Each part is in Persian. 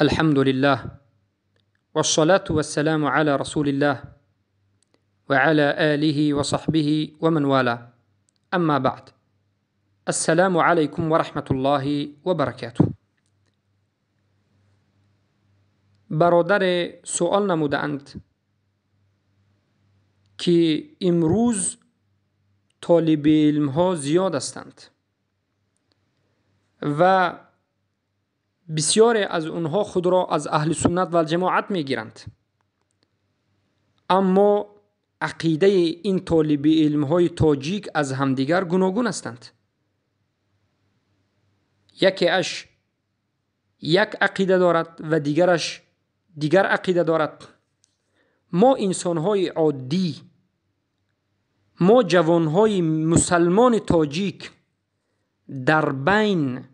الحمد لله والصلاة والسلام على رسول الله وعلى آله وصحبه ومن والاه. اما بعد، السلام عليكم ورحمة الله وبركاته. برادر سوال نمودند که امروز طالب علم ها زیاد هستند و بسیاری از اونها خود را از اهل سنت و الجماعت می گیرند، اما عقیده این طالب علم های تاجیک از همدیگر گوناگون هستند. یکی اش یک عقیده دارد و دیگرش دیگر عقیده دارد. ما انسان های عادی، ما جوان های مسلمان تاجیک در بین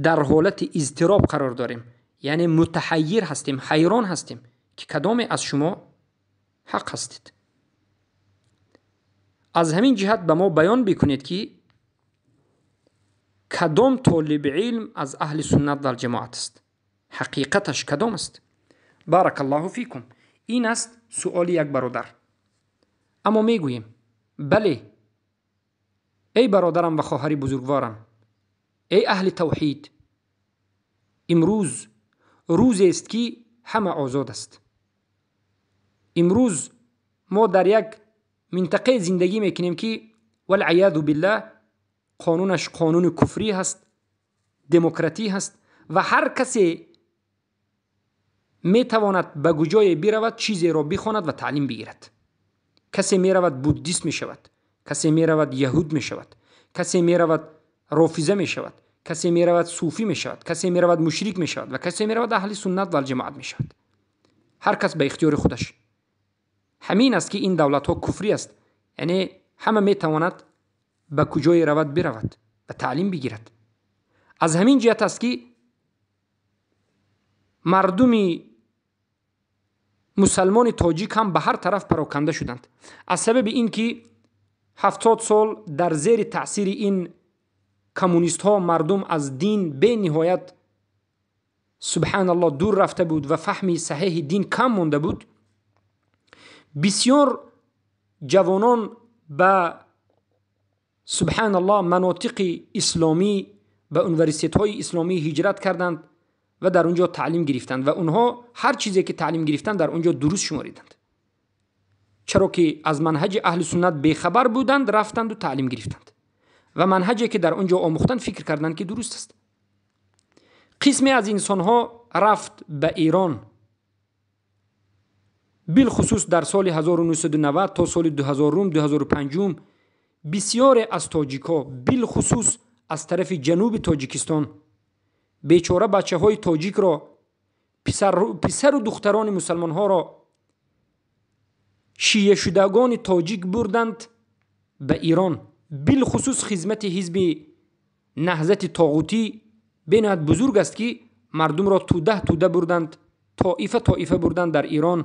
در حالت اضطراب قرار داریم، یعنی متحیر هستیم، حیران هستیم که کدام از شما حق هستید. از همین جهت به ما بیان بکنید که کدام طالب علم از اهل سنت و الجماعت است، حقیقتش کدام است. بارک الله فیکم. این است سؤال یک برادر. اما میگوییم بله ای برادرم و خواهر بزرگوارم، ای اهل توحید، امروز روزی است که همه آزاد است. امروز ما در یک منطقه زندگی میکنیم که والعیاذ بالله قانونش قانون کفری هست، دموکراتی هست و هر کسی میتواند به کجای برود چیزی را بخواند و تعلیم بگیرد. کسی میرود بودیست میشود، کسی میرود یهود میشود، کسی میرود رافضه میشود، کسی میرود صوفی میشود، کسی میرود مشرک میشود و کسی میرود اهل سنت و الجماعت میشود. هر کس به اختیار خودش. همین است که این دولت ها کفری است، یعنی همه میتواند به کجای رود برود و تعلیم بگیرد. از همین جهت است که مردم مسلمان تاجیک هم به هر طرف پراکنده شدند، از سبب این که 70 سال در زیر تأثیر این کمونیست ها مردم از دین به نهایت سبحان الله دور رفته بود و فهم صحیح دین کم مونده بود. بسیار جوانان به سبحان الله مناطق اسلامی به یونیورسیته های اسلامی هجرت کردند و در اونجا تعلیم گرفتند و اونها هر چیزی که تعلیم گرفتند در اونجا درست شماریدند، چرا که از منهج اهل سنت بیخبر بودند، رفتند و تعلیم گرفتند و منهجی که در اونجا آموختند فکر کردند که درست است. قسمی از انسان ها رفت به ایران، بالخصوص در سال 1990 تا سال 2005 بسیار از تاجیک ها، بالخصوص از طرف جنوب تاجیکستان، بیچاره بچه های تاجیک را، پسر و دختران مسلمان ها را شیعه شدگان تاجیک بردند به ایران، بالخصوص خدمت حزب نهضت طاغوتی بینایت بزرگ است که مردم را توده بردند، طائفه بردند در ایران.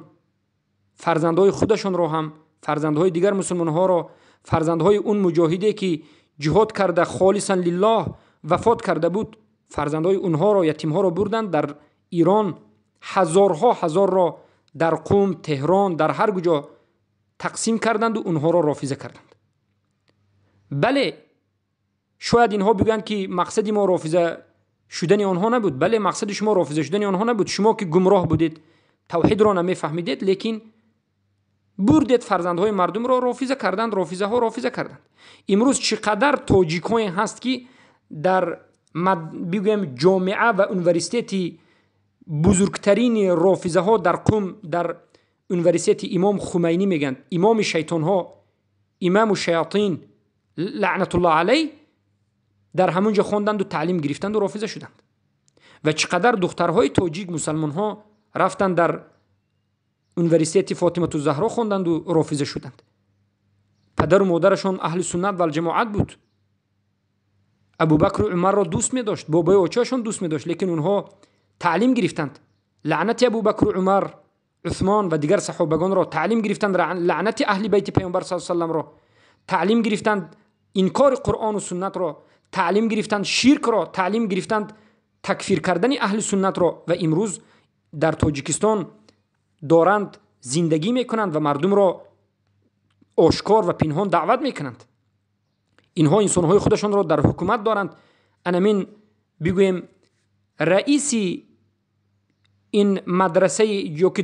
فرزندهای خودشان را هم، فرزندهای دیگر مسلمان ها را، فرزندهای اون مجاهدی که جهاد کرده خالصا لله وفات کرده بود، فرزندهای اونها را، یتیم ها را بردند در ایران. هزار را در قم، تهران، در هر کجا تقسیم کردند و اونها را رافضه کردند. بله شاید اینها بگن که مقصد ما رافضه شدن آنها نبود. بله مقصد شما رافضه شدن آنها نبود، شما که گمراه بودید، توحید را نمیفهمیدید، لیکن بردید فرزندهای مردم را رافضه کردند، رافضه کردند. امروز چقدر تاجیک‌های هست که در بگویم جامعه و یونیورسیته بزرگترین رافضه ها در قم، در یونیورسیته امام خمینی میگن امام شیطان ها، امام الشیاطین لعنت الله علیه، در همونجا خواندند و تعلیم گرفتند و رافضه شدند. و چقدر دخترهای تاجیک مسلمان ها رفتند در یونیورسیته فاطمه الزهرا خواندند و رافضه شدند. پدر و مادرشان اهل سنت و الجماعت بود، ابوبکر و عمر را دوست می داشت، بابای اوچهشان دوست می داشت، لیکن اونها تعلیم گرفتند. لعنت ابوبکر و عمر، عثمان و دیگر صحابگان را تعلیم گرفتند، لعنت اهل بیت پیامبر صلی الله علیه و سلم را تعلیم گرفتند، انکار قرآن و سنت را تعلیم گرفتند، شرک را تعلیم گرفتند، تکفیر کردن اهل سنت را و امروز در تاجیکستان دارند زندگی میکنند و مردم را آشکار و پنهان دعوت میکنند. اینها انسانهای خودشان را در حکومت دارند. انمین بگویم رئیس این مدرسه یا که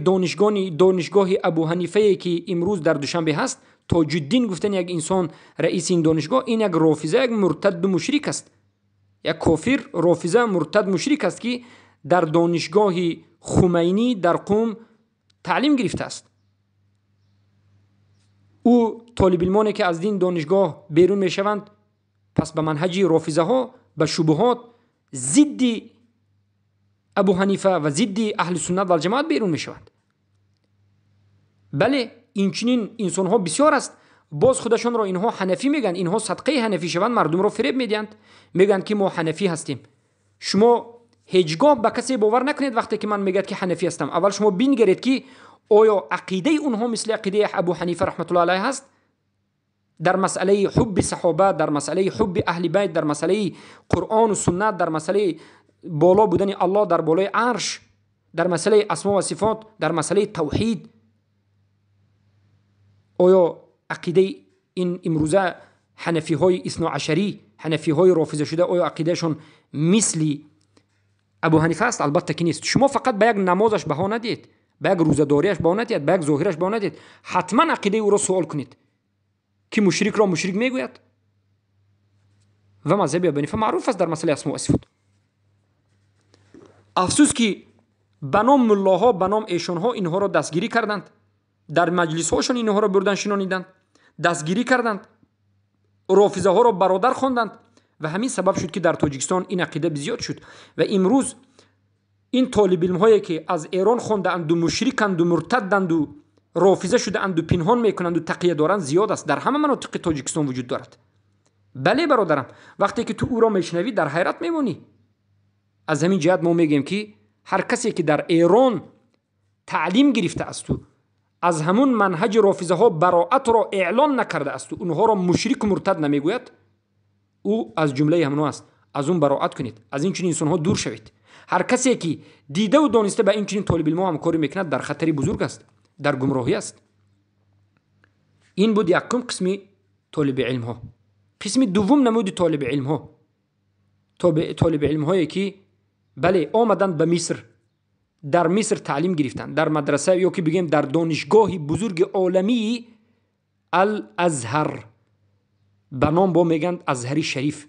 دانشگاه ابو حنیفه که امروز در دوشنبه هست، تاج الدین گفتن یک انسان رئیس این دانشگاه، این یک رافضه، یک مرتد و مشرک است، یک کافر رافضه مرتد مشرک است که در دانشگاه خمینی در قم تعلیم گرفته است. او طالب علمانی که از این دانشگاه بیرون میشوند پس به منهج رافضه ها، به شبهات ضد ابو حنیفه و ضد اهل سنت و الجماعت بیرون میشوند. بله این چنین انسان ها بسیار است. باز خودشان را اینها حنفی میگن، اینها صدقه حنفی شوند مردم را فریب میدهند، میگن که ما حنفی هستیم. شما هیچگاه به کسی باور نکنید وقتی که من میگم که حنفی هستم. اول شما بنگرید که آیا عقیده اونها مثل عقیده ابو حنیفه رحمت الله علیه هست؟ در مسئله حب صحابه، در مسئله حب اهل بیت، در مسئله قرآن و سنت، در مسئله بالا بودن الله در بالای عرش، در مسئله اسما و صفات، در مسئله توحید، آیا عقیده این امروزه حنفی های اثنا عشری، حنفی های رافضه شده، آیا عقیدهشون مثل ابو حنیفه است؟ البته که نیست. شما فقط به یک نمازش بها ندید، به یک روزه‌داریش بها ندید، به یک ظاهرش بها ندید، حتما عقیده او را سوال کنید که مشرک را مشرک میگوید. و مذهب ابو حنیفه معروف است در مسئله اسما و صفات. افسوس که به نام ملاها، به نام ایشانها اینها را دستگیری کردند، در مجلس هاشون اینها را بردن شنانیدند، دستگیری کردند، رافضه ها را برادر خواندند و همین سبب شد که در تاجیکستان این عقیده بزیاد شد. و امروز این طالب علم هایی که از ایران خواندند و مشرکند و مرتدند و رافضه شدند و پنهان میکنند و تقیه دارند زیاد است، در همه مناطق تاجیکستان وجود دارد. بله برادرم، وقتی که تو او را میشنوی در حیرت میمونی. از همین جهت ما میگیم که هر کسی که در ایران تعلیم گرفته است و از همون منهج رافضه ها براءت را اعلان نکرده است و اونها را مشرک و مرتد نمیگوید، او از جمله همونها است. از اون براءت کنید، از این چنین انسان ها دور شوید. هر کسی که دیده و دانسته به این چنین طالب علم همکاری میکند در خطری بزرگ است، در گمراهی است. این بود یکم قسم طالب علم ها. قسم دوم نمود طالب علم ها، طالب علم هایی که بله آمدند به مصر، در مصر تعلیم گرفتند، در مدرسه یا که بگیم در دانشگاه بزرگ عالمی الازهر، به نام با میگن ازهری شریف.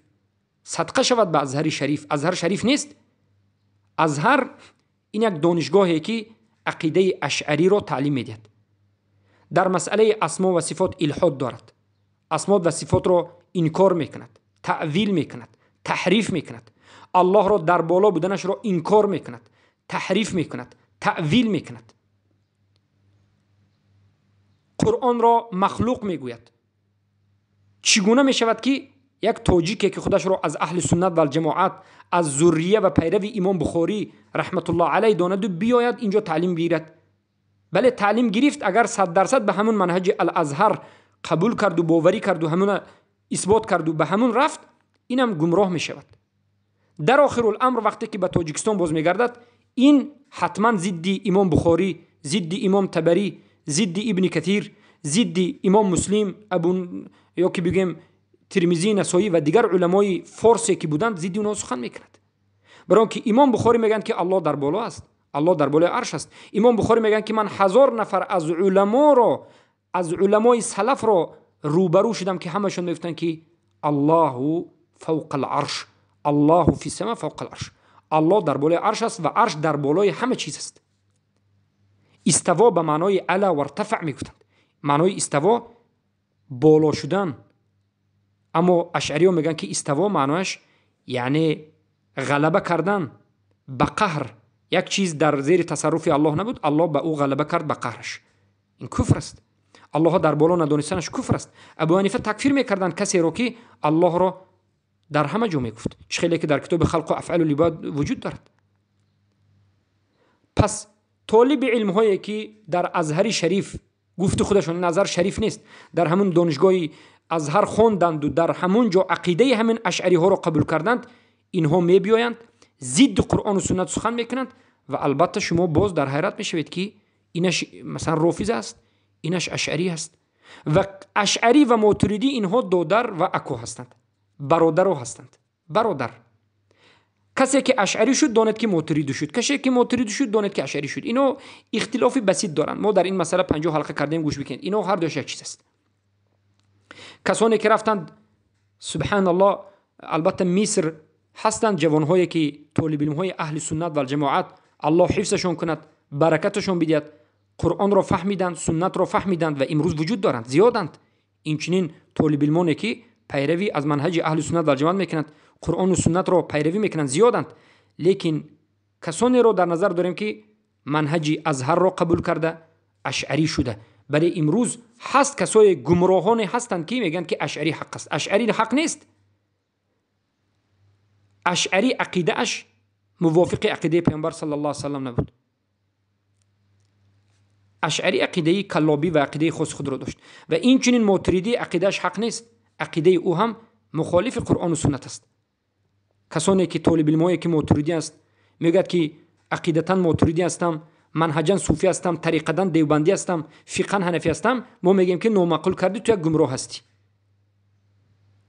صدقه شود به ازهری شریف. ازهر شریف نیست. ازهر این یک دانشگاهی که عقیده اشعری را تعلیم میدهد. در مسئله اسما و صفات الحاد دارد، اسما و صفات را انکار میکند، تعویل میکند، تحریف میکند، الله را در بالا بودنش را انکار میکند، تحریف میکند، تعویل میکند، قرآن را مخلوق میگوید. چگونه میشود که یک تاجیکی که خودش را از اهل سنت و الجماعت، از ذریه و پیرو امام بخاری رحمت الله علیه داند و بیاید اینجا تعلیم بگیرد؟ بله تعلیم گرفت، اگر 100% به همون منهج الازهر قبول کرد و باوری کرد و همون اثبات کرد و به همون رفت، اینم گمراه می شود. در آخر الامر وقتی که به تاجیکستان باز می گردد، این حتما ضد امام بخاری، ضد امام تبری، ضد ابن کثیر، ضد امام مسلم، یا که بگیم ترمذی، نسائی و دیگر علمای فارسی که بودند ضد اونها سخن میکند. برای که امام بخاری میگن که الله در بالا است، الله در بالای عرش است. امام بخاری میگن که من 1000 نفر از علما را، از علمای سلف را روبرو شدم که همشون میگفتن که الله فوق العرش، الله فی السماء فوق العرش، الله در بالای عرش است و عرش در بالای همه چیز است. استوا به معنای علا و ارتفع میگفتند، معنای استوا بالا شدن. اما اشعری ها میگن که استوا معناش یعنی غلبه کردن به قهر. یک چیز در زیر تصرف الله نبود، الله به او غلبه کرد به قهرش. این کفر است. الله در بالا ندانستنش کفر است. ابو حنیفه تکفیر میکردن کسی رو که الله را در همه جا میگفت، چه خیلی که در کتاب خلق و افعال العباد وجود دارد. پس طالب علم هایی که در ازهر شریف گفت خودشون نظر شریف نیست، در همون دانشگاهی ازهر خوندند و در همون جا عقیده همین اشعری ها را قبول کردند، اینها می بیایند ضد قرآن و سنت سخن میکنند و البته شما باز در حیرت میشوید که اینش مثلا رافض است، اینش اشعری است. و اشعری و ماتریدی اینها دودر و اکو هستند، برادر هستند. برادر کسی که اشعری شد داند که ماتریدی شد، کسی که ماتریدی شد داند که اشعری شد. اینا اختلافی بسیط دارند. ما در این مسئله 50 حلقه کردیم، گوش بکنید. اینا هر دوش یک چیز است. کسانی که رفتند سبحان الله، البته مصر هستند جوانهایی که طالب علم‌های اهل سنت و جماعت، الله حفظشون کند، برکتشون بدهد، قرآن را فهمیدند، سنت را فهمیدند و امروز وجود دارند، زیادند. این چنین طالب علمانی که پیروی از منهج اهل سنت و جماعت میکنند، قرآن و سنت را پیروی میکنند، زیادند. لیکن کسانی را در نظر داریم که منهج ازهر را قبول کرده، اشعری شده. برای امروز هست کسای گمراهان هستند که میگن که اشعری حق است. اشعری حق نیست. اشعری عقیده اش موافق عقیده پیامبر صلی الله علیه و سلم نبود. اشعری عقیده کلابی و عقیده خود را داشت و این چنین ماتریدی عقیدهش حق نیست. عقیده او هم مخالف قرآن و سنت است. کسانی که طالب علمایی که ماتریدی است میگد که عقیدتاً ماتریدی هستم، منهجاً صوفی هستم، طریقتاً دیوبندی هستم، فقهاً حنفی هستم، ما میگیم که نامعقول کردی، تو یک گمراه هستی.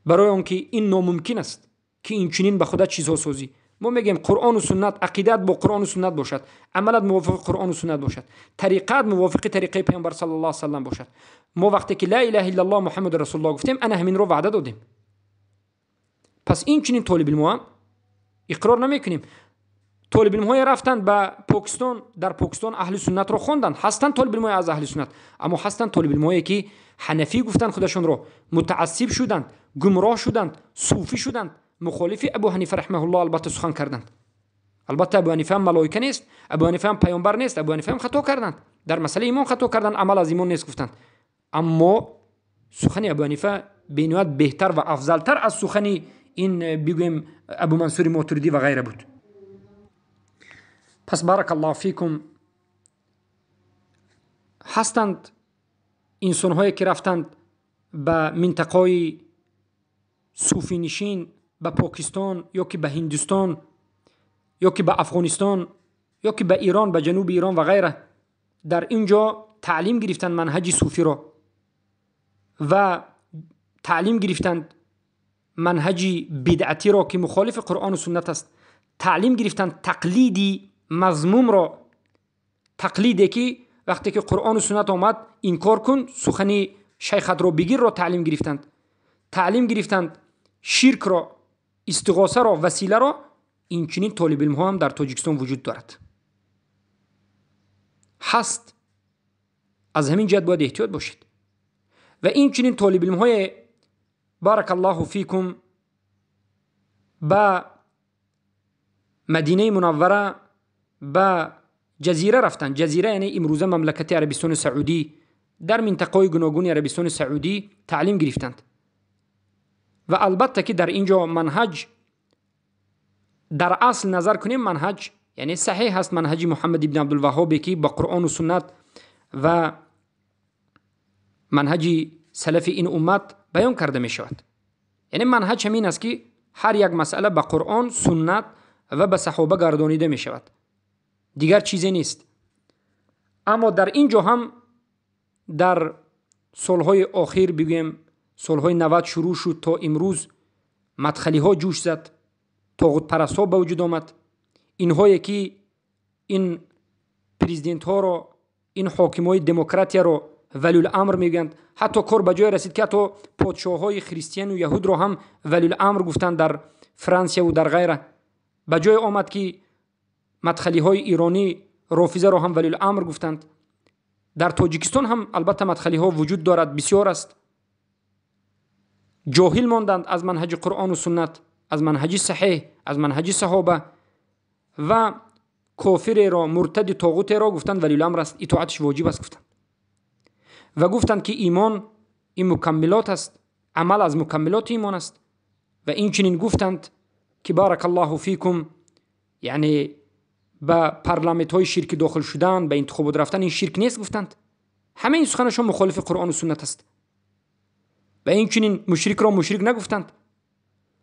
برای اون که این ناممکن است که این چنین به خودت چیزها سازی. ما میگیم قرآن و سنت، عقیدت با قرآن و سنت باشد، عملت موافق قرآن و سنت باشد، طریقت موافق طریقه پیامبر صلی الله علیه و سلم باشد. ما وقتی که لا اله الا الله محمد رسول الله گفتیم، انا همین رو وعده دادیم. پس این چنین طالب علم اقرار نمیکنیم. طالب علم‌های رفتند به پاکستان، در پاکستان اهل سنت رو خواندند، هستند طالب علم‌های از اهل سنت، اما هستند طالب علم‌هایی که حنفی گفتند خودشون رو، متعصب شدند، گمراه شدند، صوفی شدند، مخالف ابو حنیفه رحمه الله البته سخن کردند. البته ابو حنیفه هم ملائکه نیست، ابو حنیفه هم پیامبر نیست، ابو حنیفه هم خطا کردند، در مسئله ایمان خطا کردند، عمل از ایمان نیست گفتند. اما سخن ابو حنیفه بنیاد بهتر و افضلتر از سخن این بگویم ابو منصور ماتریدی و غیره بود. پس بارک الله فیکم. هستند انسان‌هایی که رفتند به منطقه صوفی نشین، به پاکستان یا که به هندوستان یا که به افغانستان یا که به ایران، به جنوب ایران و غیره، در اینجا تعلیم گرفتند منهج صوفی را و تعلیم گرفتند منهج بدعتی را که مخالف قرآن و سنت است. تعلیم گرفتند تقلیدی مذموم را، تقلیدی که وقتی که قرآن و سنت آمد انکار کن، سخن شیخت را بگیر را تعلیم گرفتند. تعلیم گرفتند شرک را، استغاثه را، وسیله را. این چنین طالب علم ها هم در تاجیکستان وجود دارد، هست. از همین جهت باید احتیاط باشید. و این چنین طالب علم های بارک الله فیکم با مدینه منوره، با جزیره رفتند. جزیره یعنی امروزه مملکت عربستان سعودی، در منطقه گوناگون عربستان سعودی تعلیم گرفتند. و البته که در اینجا منهج در اصل نظر کنیم، منهج یعنی صحیح هست، منهج محمد ابن عبدالوهاب که با قرآن و سنت و منهج سلف این امت بیان کرده می شود. یعنی منهج همین است که هر یک مسئله به قرآن، سنت و به صحابه گردانیده می شود، دیگر چیزی نیست. اما در اینجا هم در سالهای آخر، بگویم سالهای 90 شروع شد تا امروز، مدخلی ها جوش زد، طاغوت پرست ها به وجود آمد. اینهایی که این پرزیدنت ها را، این حاکم های دموکراتی را ولی الامر میگند. حتی کار به جای رسید که حتی پادشاه های خریستیان و یهود را هم ولی الامر گفتند در فرانسه و در غیره. به جای آمد که مدخلی های ایرانی رافضه را هم ولی الامر گفتند. در تاجیکستان هم البته مدخلی ها وجود دارد، بسیار است. جاهل ماندند از منهج قرآن و سنت، از منهج صحیح، از منهج صحابه، و کافر را، مرتد طاغوت را گفتند ولی الامر است، اطاعتش واجب است گفتند. و گفتند که ایمان این مکملات است، عمل از مکملات ایمان است. و این چنین گفتند که بارک الله فیکم، یعنی به پارلمانت های شرک داخل شدن، به انتخابات رفتن، این شرک نیست گفتند. همه این سخنشون مخالف قرآن و سنت است. و این چنین مشرک را مشرک نگفتند.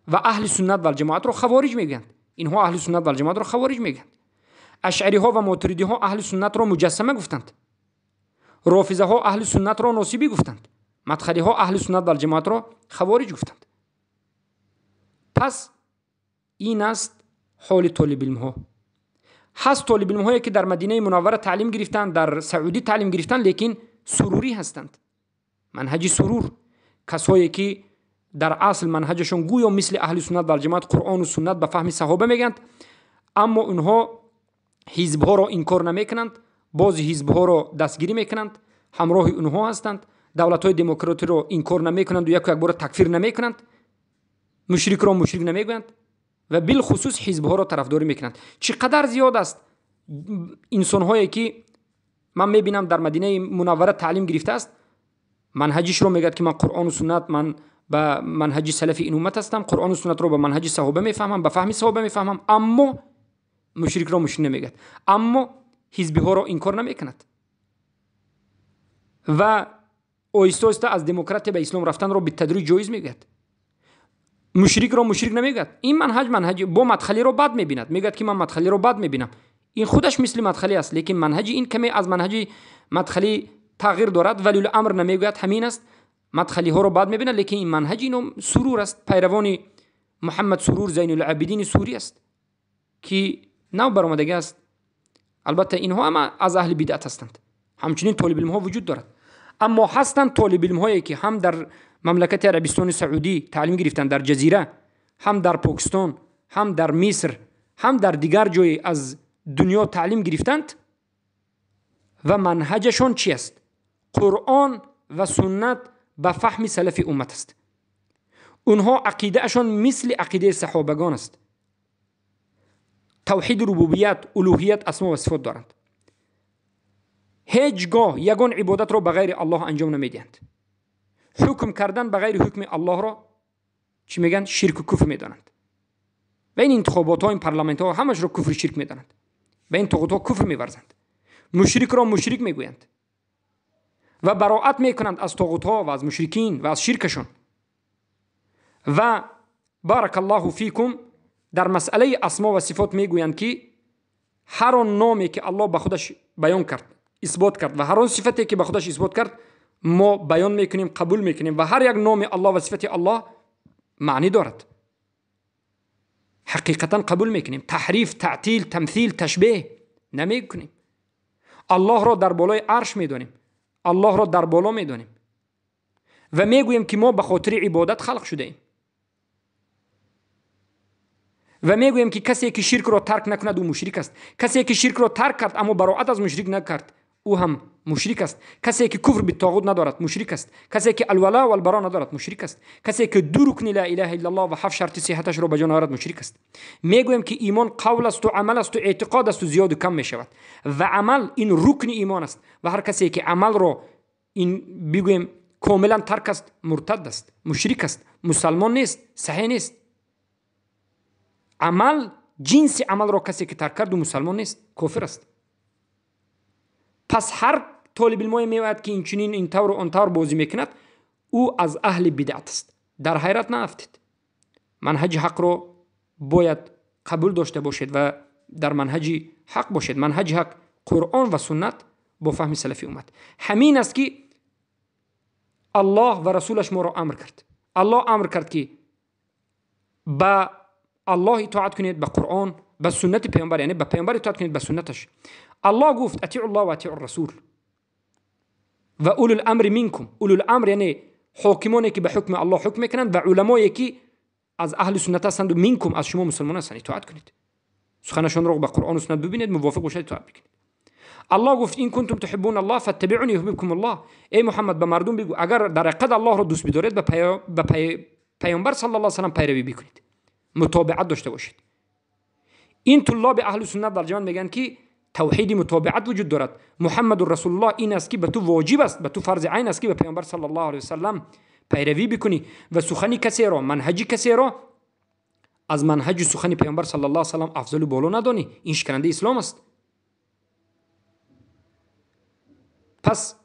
و اهل سنت و جماعت را خوارج میگویند. اینها اهل سنت و الجماعت را خوارج میگن. اشعری ها و ماتریدی ها اهل سنت را مجسمه گفتند. رافضه ها اهل سنت را ناصبی گفتند. مدخلی ها اهل سنت و الجماعت را خوارج گفتند. پس این است حال طالب علم ها. هست طالب علم هایی که در مدینه منوره تعلیم گرفتند، در سعودی تعلیم گرفتند، لیکن سروری هستند. منهج سرور، کسایی که در اصل منهجشون گویا مثل اهل سنت و الجماعت قرآن و سنت به فهم صحابه میگند، اما اونها حزب ها را انکار نمیکنند، بعضی حزب ها را دستگیری میکنند، همراه اونها هستند، دولت های دموکراتی را انکار نمیکنند و یک بار تکفیر نمیکنند، مشرک را مشرک نمیگویند و بالخصوص حزب ها را طرفداری میکنند. چقدر زیاد است انسان هایی که من میبینم در مدینه منوره تعلیم گرفته است، منهجش رو میگه که من قرآن و سنت، من به منهج سلف این امت هستم، قرآن و سنت رو به منهج صحابه میفهمم، به فهم صحابه میفهمم، اما مشرک را مشرک نمیگه، اما حزبی ها را انکار نمیکند و آهسته آهسته از دموکراتی به اسلام رفتن را به تدریج جایز میگه. مشرک را مشرک نمیگه. این منهج با مدخلی رو بد میبیند، میگه که من مدخلی رو بد میبینم. این خودش مثل مدخلی است، لیکن منهج این کمی از منهج مدخلی تغییر دارد. ولی الامر نمیگوید همین است، مدخلی ها رو بد میبینه، لیکن این منهج اینو سرور است، پیروان محمد سرور زین العابدین سوری است که نو برآمدگی است. البته اینها هم از اهل بدعت هستند. همچنین طالب علم ها وجود دارد، اما هستند طالب علم هایی که هم در مملکت عربستان سعودی تعلیم گرفتند، در جزیره، هم در پاکستان، هم در مصر، هم در دیگر جای از دنیا تعلیم گرفتند و منهجشون چی است؟ قرآن و سنت به فهم سلف امت است. اونها عقیدهشون مثل عقیده صحابگان است. توحید ربوبیت، الوهیت، اسما و صفات دارند. هیچگاه یگان عبادت را بغیر الله انجام نمیدهند. حکم کردن بغیر حکم الله را چی میگن؟ شرک و کفر میدانند. و این انتخابات ها، این پارلمانت ها همش را کفر شرک میدانند. و این طاغوت ها کفر میورزند. مشرک را مشرک میگویند و براءت میکنند از طاغوت ها و از مشرکین و از شرکشون. و بارک الله فیکم در مسئله اسما و صفات میگویند که هر آن نامی که الله به خودش بیان کرد، اثبات کرد، و هر آن صفتی که به خودش اثبات کرد ما بیان میکنیم، قبول میکنیم، و هر یک نام الله و صفت الله معنی دارد، حقیقتا قبول میکنیم. تحریف، تعطیل، تمثیل، تشبیه نمیکنیم. الله را در بالای عرش میدانیم، الله را در بالا میدانیم و میگوییم که ما به خاطر عبادت خلق شده ایم و میگوییم که کسی که شرک را ترک نکند او مشرک است. کسی که شرک را ترک کرد اما براءت از مشرک نکرد او هم مشرک است. کسی که کفر بالطاغوت ندارد مشرک است. کسی که الولا و البرا ندارد مشرک است. کسی که دو رکن لا اله الا الله و 7 شرط صحتش را به جا نآورد مشرک است. میگوییم که ایمان قول است و عمل است و اعتقاد است و زیاد و کم میشود و عمل این رکن ایمان است و هر کسی که عمل را این بگوییم کاملا ترک است مرتد است، مشرک است، مسلمان نیست، صحیح نیست. عمل، جنس عمل را کسی که ترک کرد و مسلمان نیست، کافر است. پس هر طالب علم میواد که این چنین این طور و اون طور بازی میکند او از اهل بدعت است. در حیرت نیفتید. منهج حق را باید قبول داشته باشید و در منهج حق باشید. منهج حق قرآن و سنت با فهم سلف امت. همین است که الله و رسولش ما را امر کرد. الله امر کرد که با الله اطاعت کنید، به قرآن، به سنت پیامبر، یعنی به پیامبر اطاعت کنید، به سنتش. الله گفت اطیعوا الله و اطیعوا الرسول و اولو الامر منکم. اولو الامر یعنی حاکمانی که به حکم الله حکم میکنند و علمایی که از اهل سنت هستند و منکم از شما مسلمان هستند اطاعت کنید. سخنشان را به قرآن و سنت ببینید، موافق باشید، اطاعت بکنید. الله گفت این کنتم تحبون الله فاتبعونی یحببکم الله. ای محمد به مردم بگو اگر در حقیقت الله را دوست بدارید به پیامبر صلی الله علیه و سلم پیروی بکنید، متابعت داشته باشید. این طلاب اهل سنت در جهان میگن که توحید متابعت وجود دارد. محمد رسول الله این است که به تو واجب است، به تو فرض عین است که به پیامبر صلی الله علیه و سلم پیروی بکنی و سخنی کسی را، منهجی کسی را از منهج سخن پیامبر صلی الله علیه و سلم افضل و بالا ندانی. این شکننده اسلام است. پس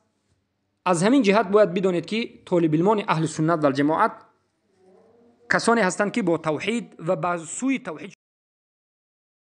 از همین جهت باید بدانید که طالب علمان اهل سنت و الجماعت کسانی هستند که با توحید و با سوی توحید